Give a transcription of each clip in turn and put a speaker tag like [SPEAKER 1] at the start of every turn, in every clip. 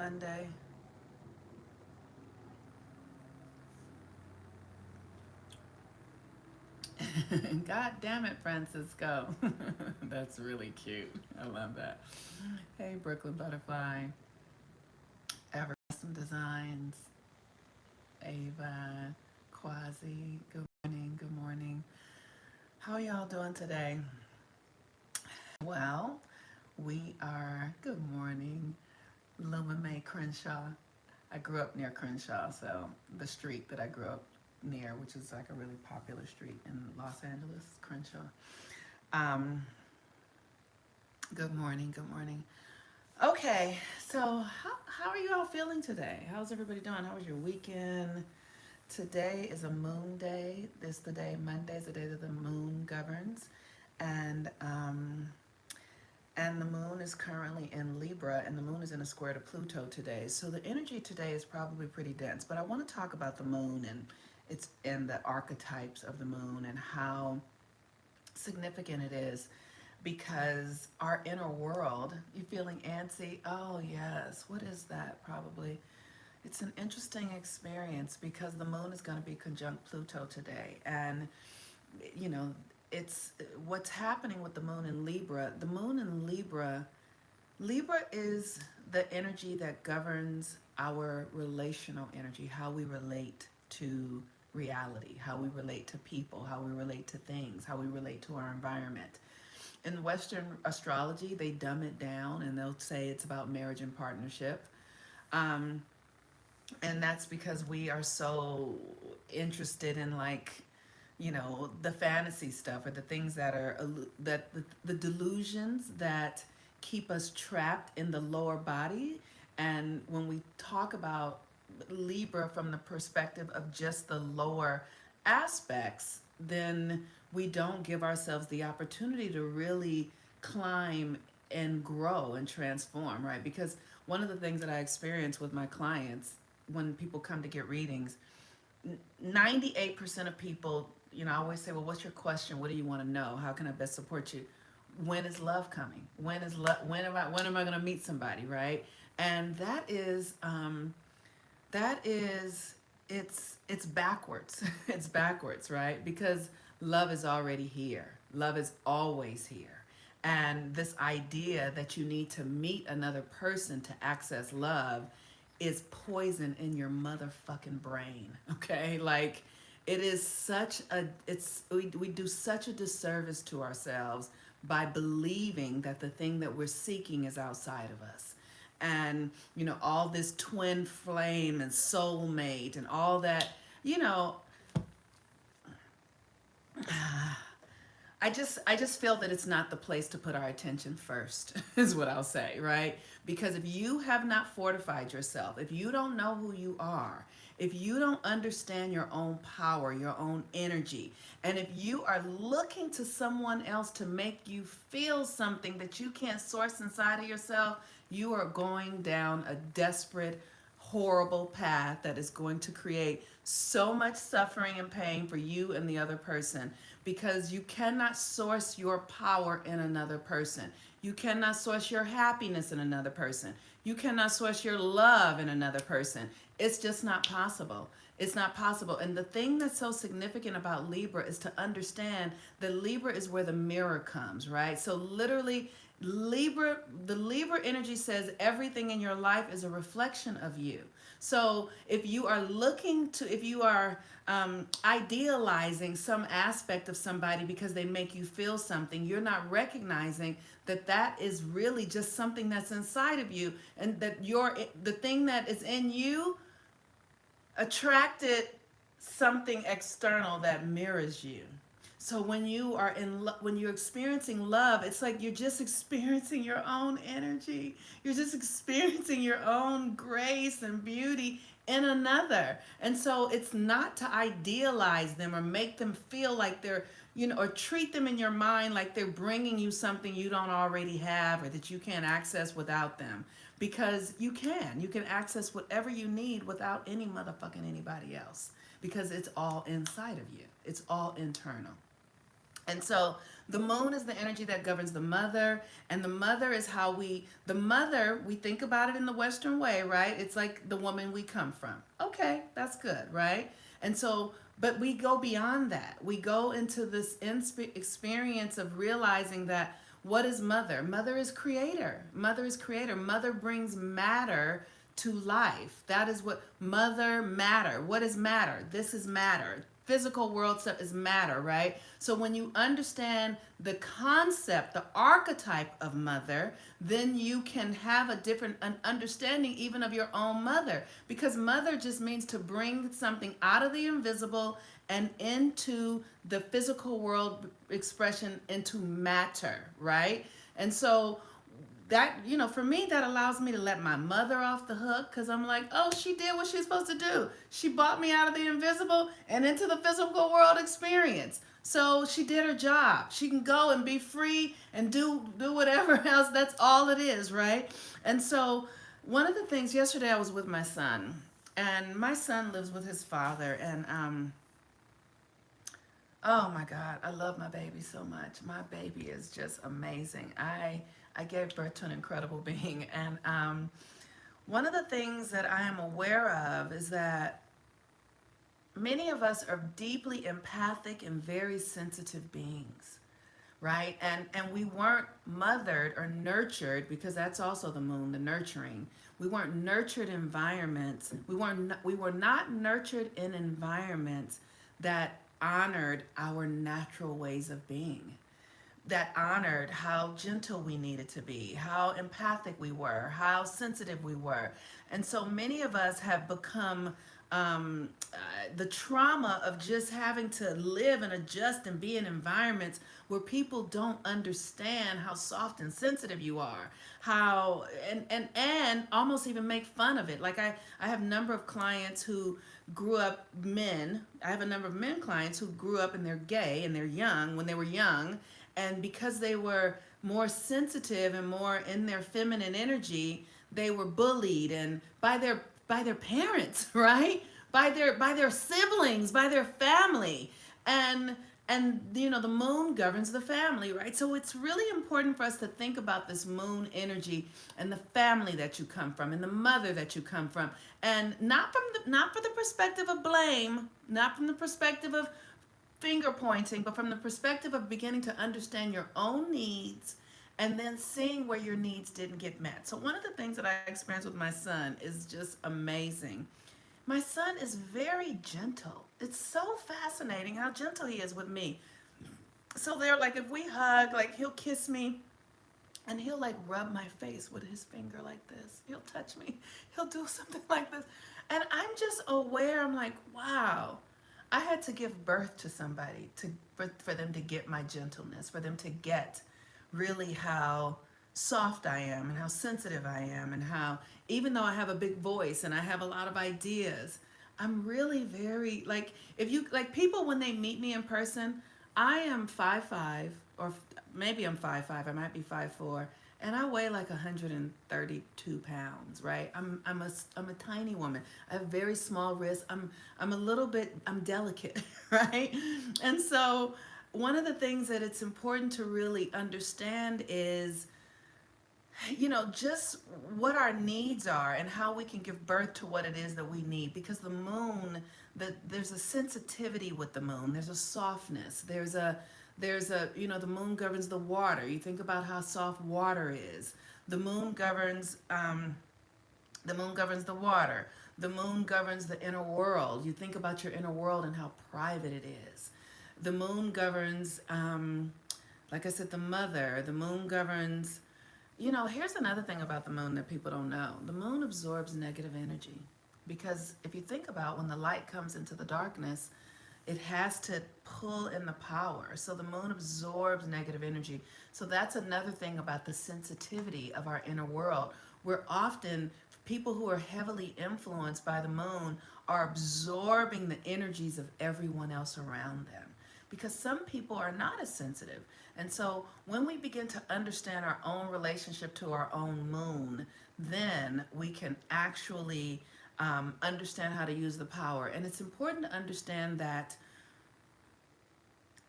[SPEAKER 1] Monday. God damn it, Francisco. That's really cute. I love that. Hey, Brooklyn Butterfly. Ever Custom Designs. Ava. Quasi. Good morning. Good morning. How y'all doing today? Well, we are. Good morning. Luma Mae Crenshaw. I grew up near Crenshaw, so the street that I grew up near, which is like a really popular street in Los Angeles, Crenshaw. Um, Good morning. Good morning. Okay, so how are you all feeling today? How's everybody doing? How was your weekend? Today is a moon day. This the day, Monday is the day that the moon governs. And and the moon is currently in Libra, and the moon is in a square to Pluto today. So the energy today is probably pretty dense. But I want to talk about the moon and its and the archetypes of the moon and how significant it is, because our inner world, you feeling antsy? Oh yes, what is that? Probably it's an interesting experience because the moon is going to be conjunct Pluto today. And you know, it's what's happening with the moon in Libra. The moon in Libra is the energy that governs our relational energy, how we relate to reality, how we relate to people, how we relate to things, how we relate to our environment. In Western astrology, they dumb it down and they'll say it's about marriage and partnership. Um, and that's because we are so interested in, like, the fantasy stuff, or the things that are that the delusions that keep us trapped in the lower body. And when we talk about Libra from the perspective of just the lower aspects, then we don't give ourselves the opportunity to really climb and grow and transform, right? Because one of the things that I experience with my clients when people come to get readings, 98% of people, I always say, well, what's your question? What do you want to know? How can I best support you? When is love coming? When is love? When am I going to meet somebody? Right? And that is, it's backwards. It's backwards, right? Because love is already here. Love is always here. And this idea that you need to meet another person to access love is poison in your motherfucking brain. Okay? Like, it is such a we do such a disservice to ourselves by believing that the thing that we're seeking is outside of us. And all this twin flame and soulmate and all that, you know I just feel that it's not the place to put our attention first, is what I'll say, right? Because if you have not fortified yourself, if you don't know who you are, if you don't understand your own power, your own energy, and if you are looking to someone else to make you feel something that you can't source inside of yourself, you are going down a desperate, horrible path that is going to create so much suffering and pain for you and the other person, because you cannot source your power in another person. You cannot source your happiness in another person. You cannot source your love in another person. It's just not possible. It's not possible. And the thing that's so significant about Libra is to understand that Libra is where the mirror comes, right? So literally, the Libra energy says everything in your life is a reflection of you. So if you are idealizing some aspect of somebody because they make you feel something, you're not recognizing that that is really just something that's inside of you, and that the thing that is in you attracted something external that mirrors you. So when you are when you're experiencing love, it's like you're just experiencing your own energy. You're just experiencing your own grace and beauty in another. And so it's not to idealize them or make them feel like they're, or treat them in your mind like they're bringing you something you don't already have or that you can't access without them. Because you can. You can access whatever you need without any motherfucking anybody else. Because it's all inside of you. It's all internal. And so the moon is the energy that governs the mother, and the mother is how the mother, we think about it in the Western way, right? It's like the woman we come from. Okay, that's good, right? And so, but we go beyond that. We go into this experience of realizing that what is mother? Mother is creator. Mother is creator. Mother brings matter to life. That is what mother matter. What is matter? This is matter. Physical world stuff is matter, right? So when you understand the concept, the archetype of mother, then you can have a different an understanding even of your own mother, because mother just means to bring something out of the invisible and into the physical world expression, into matter, right? And so that, for me, that allows me to let my mother off the hook, because I'm like, oh, she did what she's supposed to do. She brought me out of the invisible and into the physical world experience. So she did her job. She can go and be free and do whatever else. That's all it is, right? And so one of the things, yesterday I was with my son, and my son lives with his father, and oh my God, I love my baby so much. My baby is just amazing. I gave birth to an incredible being, and one of the things that I am aware of is that many of us are deeply empathic and very sensitive beings, right? And we weren't mothered or nurtured, because that's also the moon, the nurturing. We weren't nurtured environments. We were not nurtured in environments that honored our natural ways of being, that honored how gentle we needed to be, how empathic we were, how sensitive we were. And so many of us have become the trauma of just having to live and adjust and be in environments where people don't understand how soft and sensitive you are, how and almost even make fun of it. Like I have a number of clients who grew up, I have a number of men clients who grew up and they're gay and they're young, when they were young, and because they were more sensitive and more in their feminine energy, they were bullied and by their parents, right? By their siblings, by their family. And the moon governs the family, right? So it's really important for us to think about this moon energy and the family that you come from and the mother that you come from, and not from the perspective of blame, not from the perspective of finger pointing, but from the perspective of beginning to understand your own needs and then seeing where your needs didn't get met. So one of the things that I experienced with my son is just amazing. My son is very gentle. It's so fascinating how gentle he is with me. So they're like, if we hug, like he'll kiss me and he'll like rub my face with his finger like this. He'll touch me. He'll do something like this. And I'm just aware, I'm like, wow, I had to give birth to somebody for them to get my gentleness, for them to get really how soft I am and how sensitive I am, and how even though I have a big voice and I have a lot of ideas, I'm really very like, if you like people when they meet me in person, I am 5'5", or maybe I'm 5'5", I might be 5'4", and I weigh like 132 pounds, right? I'm a tiny woman. I have very small wrists. I'm delicate, right? And so one of the things that it's important to really understand is, just what our needs are and how we can give birth to what it is that we need. Because the moon, there's a sensitivity with the moon. There's a softness. The moon governs the water. You think about how soft water is. The moon governs the water. The moon governs the inner world. You think about your inner world and how private it is. The moon governs, like I said, the mother. The moon governs, here's another thing about the moon that people don't know. The moon absorbs negative energy, because if you think about when the light comes into the darkness, it has to pull in the power. So the moon absorbs negative energy. So that's another thing about the sensitivity of our inner world. We're often, people who are heavily influenced by the moon are absorbing the energies of everyone else around them, because some people are not as sensitive. And so when we begin to understand our own relationship to our own moon, then we can actually understand how to use the power. And it's important to understand that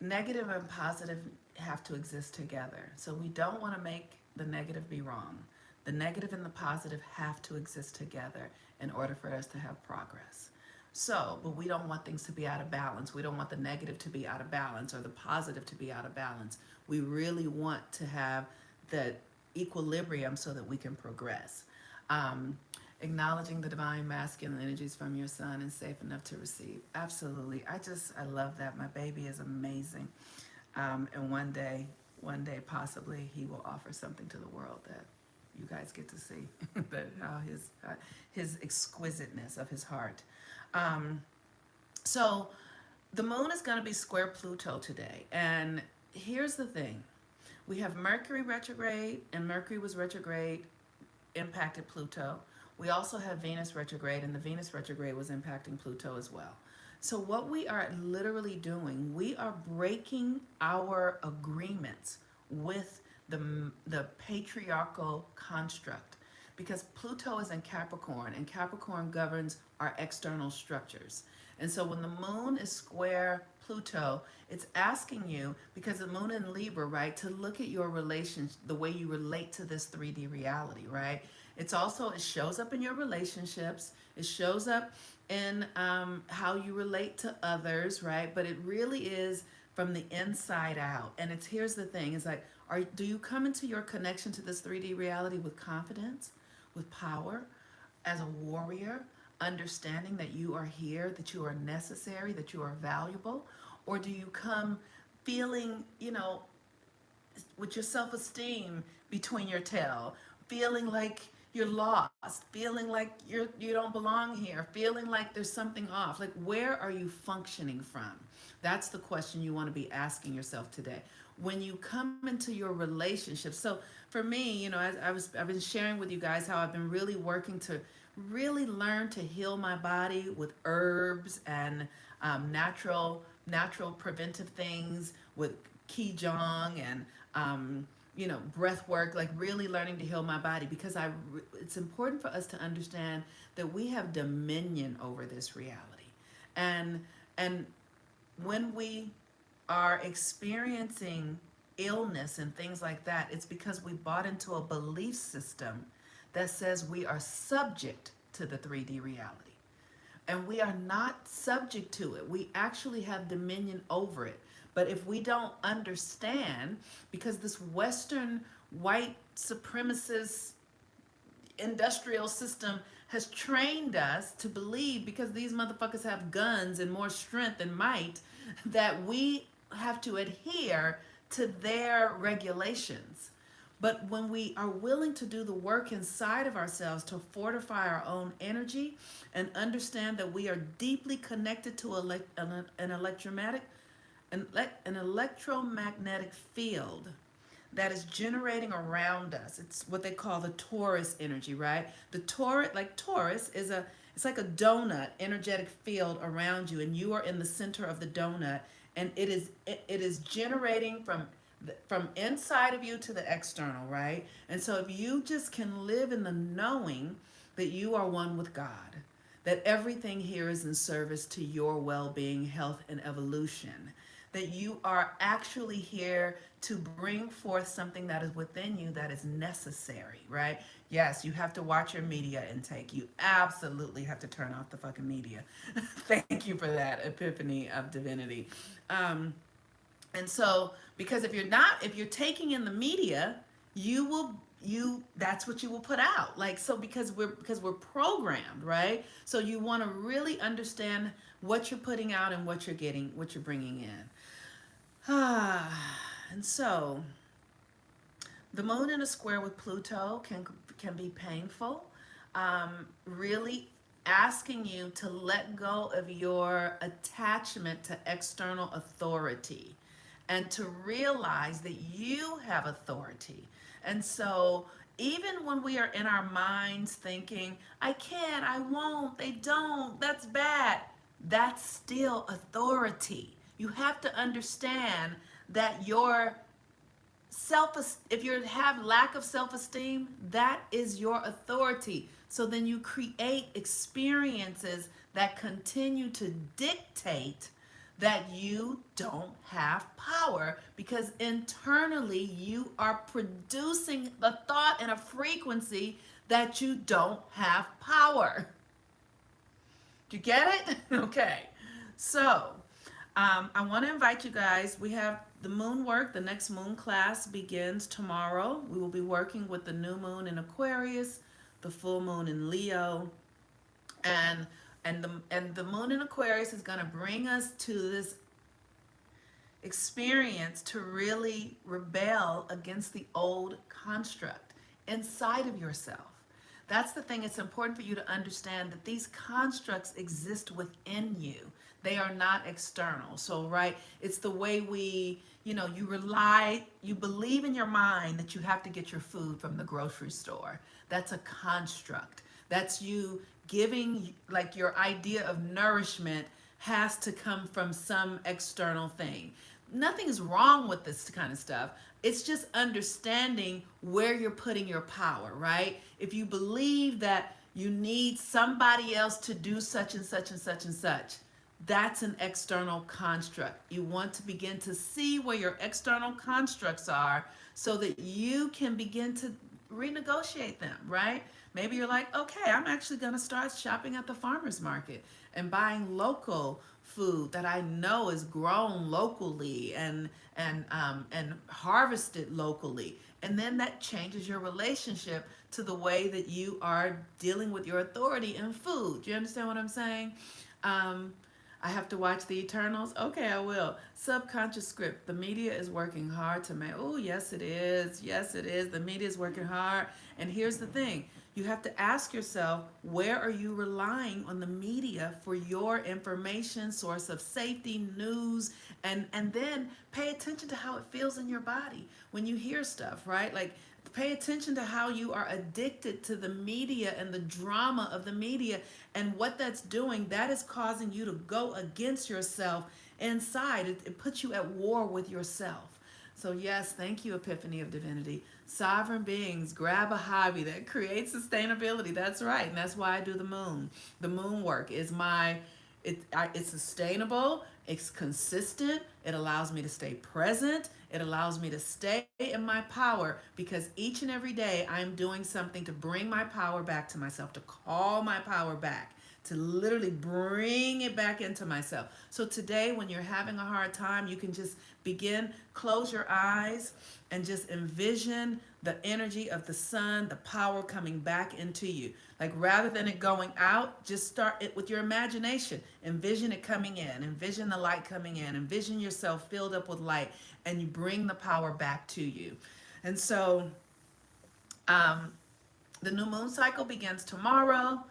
[SPEAKER 1] negative and positive have to exist together. So we don't want to make the negative be wrong. The negative and the positive have to exist together in order for us to have progress. So, but we don't want things to be out of balance. We don't want the negative to be out of balance or the positive to be out of balance. We really want to have the equilibrium so that we can progress. Um, Acknowledging the divine masculine energies from your son and safe enough to receive. Absolutely. I love that. My baby is amazing. And one day possibly he will offer something to the world that you guys get to see. That how his exquisiteness of his heart. Um, so the moon is going to be square Pluto today. And here's the thing. We have Mercury retrograde, and Mercury was retrograde, impacted Pluto. We also have Venus retrograde, and the Venus retrograde was impacting Pluto as well. So what we are literally doing, we are breaking our agreements with the patriarchal construct, because Pluto is in Capricorn, and Capricorn governs our external structures. And so when the moon is square Pluto, it's asking you, because the moon in Libra, right, to look at your relations, the way you relate to this 3D reality, right? It's also, it shows up in your relationships. It shows up in how you relate to others, right? But it really is from the inside out. And it's, here's the thing, is like, do you come into your connection to this 3D reality with confidence, with power, as a warrior, understanding that you are here, that you are necessary, that you are valuable? Or do you come feeling, with your self-esteem between your tail, feeling like you're lost, feeling like you don't belong here, feeling like there's something off? Like, where are you functioning from? That's the question you want to be asking yourself today. When you come into your relationship. So for me, I've been sharing with you guys how I've been really working to really learn to heal my body with herbs and natural preventive things, with qigong and breath work, like really learning to heal my body, because it's important for us to understand that we have dominion over this reality. And when we are experiencing illness and things like that, it's because we bought into a belief system that says we are subject to the 3D reality. And we are not subject to it. We actually have dominion over it. But if we don't understand, because this Western white supremacist industrial system has trained us to believe, because these motherfuckers have guns and more strength and might, that we have to adhere to their regulations. But when we are willing to do the work inside of ourselves to fortify our own energy and understand that we are deeply connected to an electromagnetic field that is generating around us. It's what they call the Taurus energy, right? The Taurus is it's like a donut energetic field around you, and you are in the center of the donut, and it is generating from inside of you to the external, right? And so if you just can live in the knowing that you are one with God, that everything here is in service to your well-being, health, and evolution, that you are actually here to bring forth something that is within you that is necessary, right? Yes, you have to watch your media intake. You absolutely have to turn off the fucking media. Thank you for that epiphany of divinity. And so, because if you're taking in the media, that's what you will put out. Like, so because we're programmed, right? So you want to really understand what you're putting out and what you're bringing in. And so the moon in a square with Pluto can be painful. Really asking you to let go of your attachment to external authority and to realize that you have authority. And so even when we are in our minds thinking, I can't, I won't, they don't, that's bad, that's still authority. You have to understand that if you have lack of self-esteem, that is your authority. So then you create experiences that continue to dictate that you don't have power, because internally you are producing the thought and a frequency that you don't have power. Do you get it? Okay. So, I want to invite you guys. We have the moon work. The next moon class begins tomorrow. We will be working with the new moon in Aquarius, the full moon in Leo, and the moon in Aquarius is going to bring us to this experience to really rebel against the old construct inside of yourself. That's the thing. It's important for you to understand that these constructs exist within you. They are not external. So, right, it's the way you believe in your mind that you have to get your food from the grocery store. That's a construct. That's you giving, like, your idea of nourishment has to come from some external thing. Nothing is wrong with this kind of stuff. It's just understanding where you're putting your power, right? If you believe that you need somebody else to do such and such and such and such, that's an external construct. You want to begin to see where your external constructs are so that you can begin to renegotiate them, right? Maybe you're like, okay, I'm actually going to start shopping at the farmer's market and buying local food that I know is grown locally and harvested locally. And then that changes your relationship to the way that you are dealing with your authority in food. Do you understand what I'm saying? I have to watch the Eternals. Okay, I will. Subconscious script. The media is working hard to make. Oh, yes, it is. Yes, it is. The media is working hard. And here's the thing. You have to ask yourself, where are you relying on the media for your information, source of safety, news, and then pay attention to how it feels in your body when you hear stuff, right? Like, pay attention to how you are addicted to the media and the drama of the media and what that's doing. That is causing you to go against yourself inside. It puts you at war with yourself. So yes, thank you, Epiphany of Divinity. Sovereign beings, grab a hobby that creates sustainability. That's right, and that's why I do the moon. The moon work is it's sustainable, it's consistent, it allows me to stay present, it allows me to stay in my power, because each and every day I'm doing something to bring my power back to myself, to call my power back, to literally bring it back into myself. So today, when you're having a hard time, you can just close your eyes and just envision the energy of the sun, the power coming back into you. Like, rather than it going out, just start it with your imagination. Envision it coming in, envision the light coming in, envision yourself filled up with light, and you bring the power back to you. And so the new moon cycle begins tomorrow.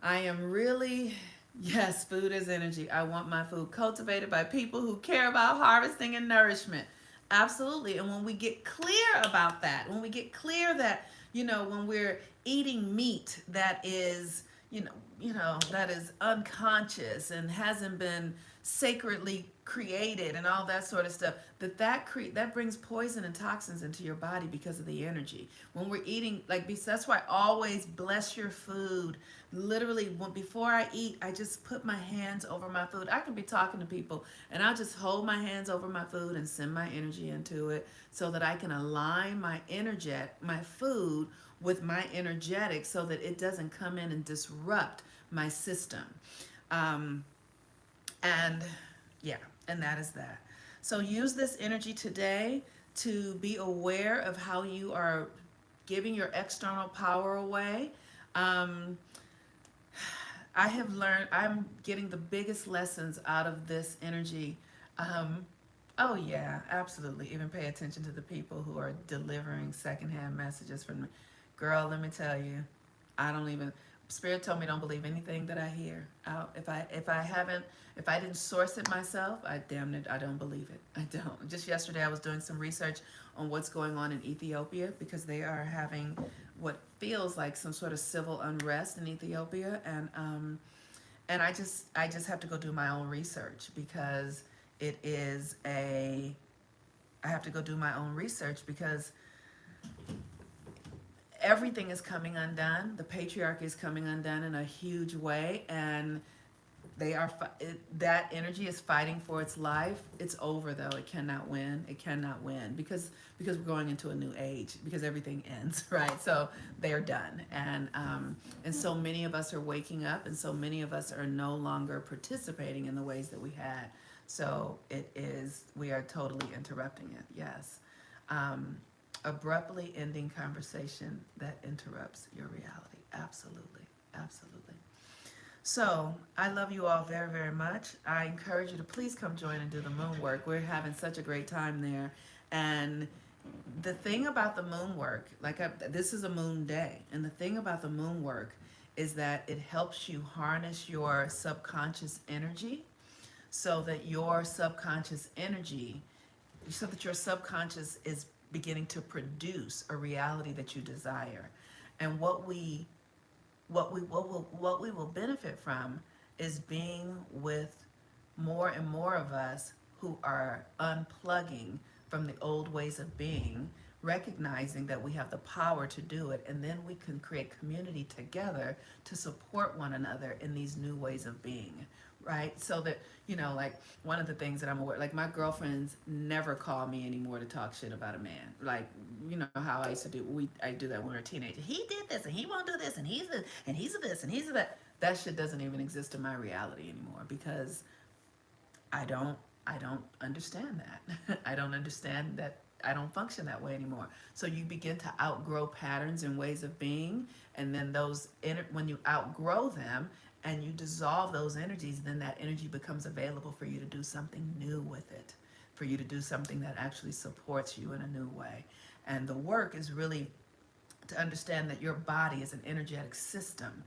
[SPEAKER 1] I am really, yes, food is energy. I want my food cultivated by people who care about harvesting and nourishment. Absolutely. And when we get clear about that, when we get clear that, when we're eating meat that is, that is unconscious and hasn't been sacredly created and all that sort of stuff, that brings poison and toxins into your body because of the energy. When we're eating, that's why always bless your food. Literally, before I eat, I just put my hands over my food. I can be talking to people and I'll just hold my hands over my food and send my energy into it so that I can align my food with my energetic, so that it doesn't come in and disrupt my system. And yeah, and that is that. So use this energy today to be aware of how you are giving your external power away. I have learned, I'm getting the biggest lessons out of this energy. Oh yeah, absolutely. Even pay attention to the people who are delivering secondhand messages from me. Girl, let me tell you, I don't even, Spirit told me don't believe anything that I hear. If I didn't source it myself, I don't believe it. I don't. Just yesterday I was doing some research on what's going on in Ethiopia, because they are having what feels like some sort of civil unrest in Ethiopia, and I just have to go do my own research, because I have to go do my own research because everything is coming undone. The patriarchy is coming undone in a huge way, and that energy is fighting for its life. It's over though. It cannot win. It cannot win because we're going into a new age, because everything ends, right? So they are done, and so many of us are waking up, and so many of us are no longer participating in the ways that we had. So we are totally interrupting it. Yes. Abruptly ending conversation that interrupts your reality. Absolutely. Absolutely. So I love you all very, very much. I encourage you to please come join and do the moon work. We're having such a great time there. And the thing about the moon work, this is a moon day, and the thing about the moon work is that it helps you harness your subconscious energy, so that your subconscious energy, so that your subconscious is beginning to produce a reality that you desire. And what we will benefit from is being with more and more of us who are unplugging from the old ways of being, recognizing that we have the power to do it, and then we can create community together to support one another in these new ways of being, right? So that, like one of the things that I'm aware, like my girlfriends never call me anymore to talk shit about a man. Like, how I used to do, I do that when we were a teenager. He did this and he won't do this and he's this and he's this and he's that. That shit doesn't even exist in my reality anymore, because I don't understand that. I don't understand that. I don't function that way anymore. So you begin to outgrow patterns and ways of being, and then when you outgrow them and you dissolve those energies, then that energy becomes available for you to do something new with it, for you to do something that actually supports you in a new way. And the work is really to understand that your body is an energetic system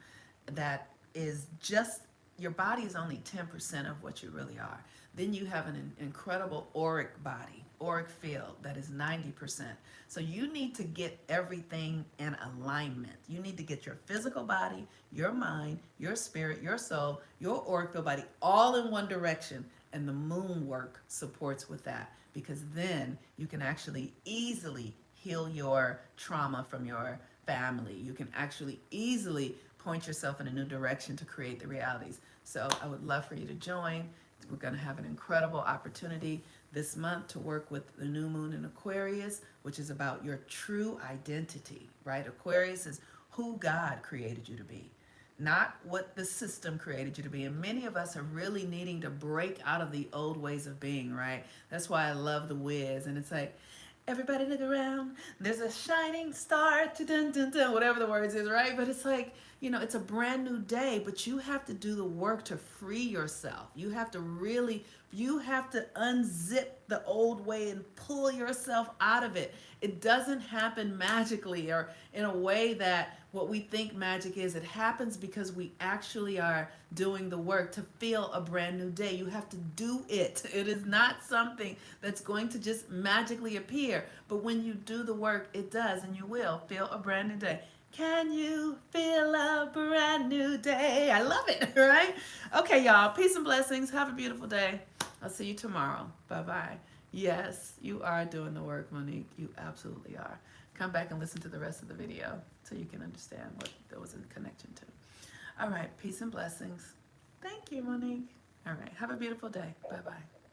[SPEAKER 1] that is just, your body is only 10% of what you really are. Then you have an incredible auric body, auric field that is 90%. So you need to get everything in alignment. You need to get your physical body, your mind, your spirit, your soul, your auric field body all in one direction. And the moon work supports with that, because then you can actually easily heal your trauma from your family. You can actually easily point yourself in a new direction to create the realities. So I would love for you to join. We're going to have an incredible opportunity this month to work with the new moon in Aquarius, which is about your true identity, right? Aquarius is who God created you to be, not what the system created you to be. And many of us are really needing to break out of the old ways of being, right? That's why I love The Wiz. And it's like, everybody look around, there's a shining star, dun, dun, dun, whatever the words is, right? But it's like, it's a brand new day, but you have to do the work to free yourself. You have to unzip the old way and pull yourself out of it. It doesn't happen magically or in a way that what we think magic is. It happens because we actually are doing the work to feel a brand new day. You have to do it. It is not something that's going to just magically appear. But when you do the work, it does, and you will feel a brand new day. Can you feel a brand new day? I love it, right? Okay, y'all. Peace and blessings. Have a beautiful day. I'll see you tomorrow. Bye-bye. Yes, you are doing the work, Monique. You absolutely are. Come back and listen to the rest of the video so you can understand what there was in connection to. All right. Peace and blessings. Thank you, Monique. All right. Have a beautiful day. Bye-bye.